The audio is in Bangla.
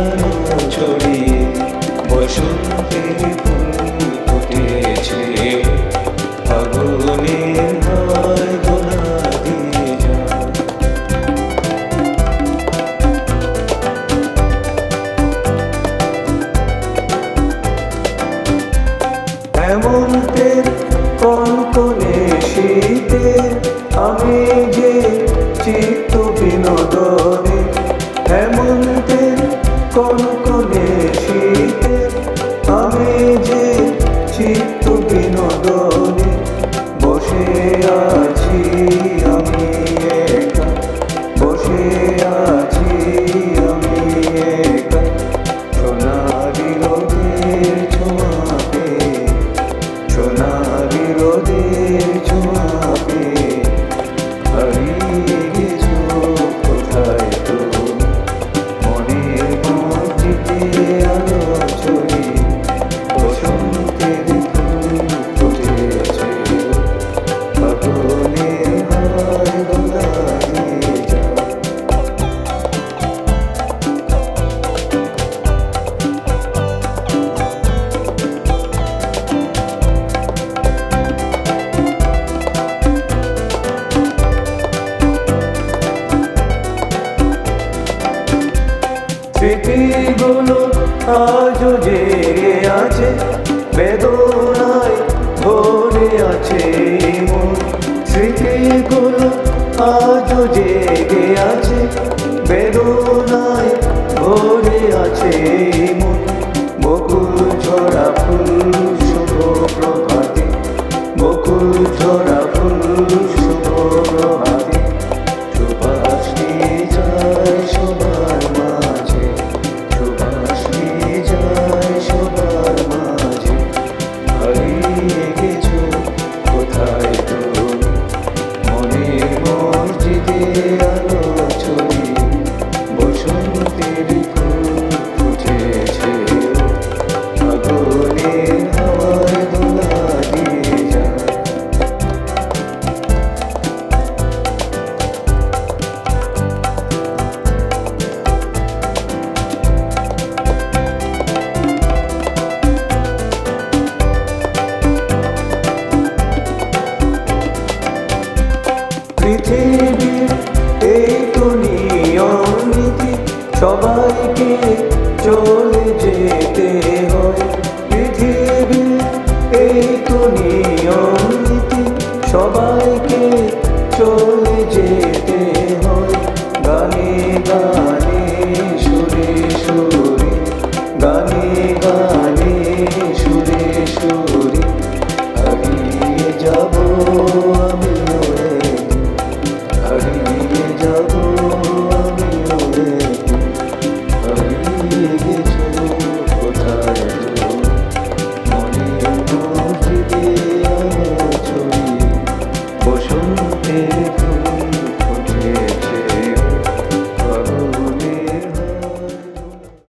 আলো ছড়িয়ে বসন্তের ফুল ফুটেছে। ফাগুনের হয় গোনা দিয়ে যায়। হেমন্তের কনকনে শীতে আমি যে চিত্ত বিনোদনে, হেমন্তের কনকনে শীতে আমি যে চিত্ত বিনোদনে বসে আছি আমি একা, বসে আছি আমি একা। সোনালি রোদের ছোঁয়াতে, সোনালি রোদের ছোঁয়াতে হারিয়ে গেছো কোথায় তুমি। মনের মসজিদে আলো ছড়িয়ে বসন্তের ফুল ফুটেছে। ফাগুনের হয় গোনা দিয়ে যায়। স্মৃতিগুলো আজও জেগে আছে, বেদনায় ভরে আছে মন। স্মৃতিগুলো আজও জেগে আছে, বেদনায় ভরে আছে মন। বকুল ঝরা ফুল শুভ প্রভাতে, বকুল ঝরা ফুল শুভ প্রভাতে সুবাস নিয়ে যায় সবার মাঝে, সুবাস নিয়ে যায় সবার মাঝে। হারিয়ে গেছো কোথায় তুমি। মনের মসজিদে আলো ছড়িয়ে বসন্তের ফুল ফুটেছে। ফাগুনের হাওয়ায় দোলা দিয়ে যায়। পৃথিবীর এই তো নিয়ম নীতি, সবাইকে চলে যেতে হয়। পৃথিবীর এই তো নিয়ম নীতি, সবাইকে চলে যেতে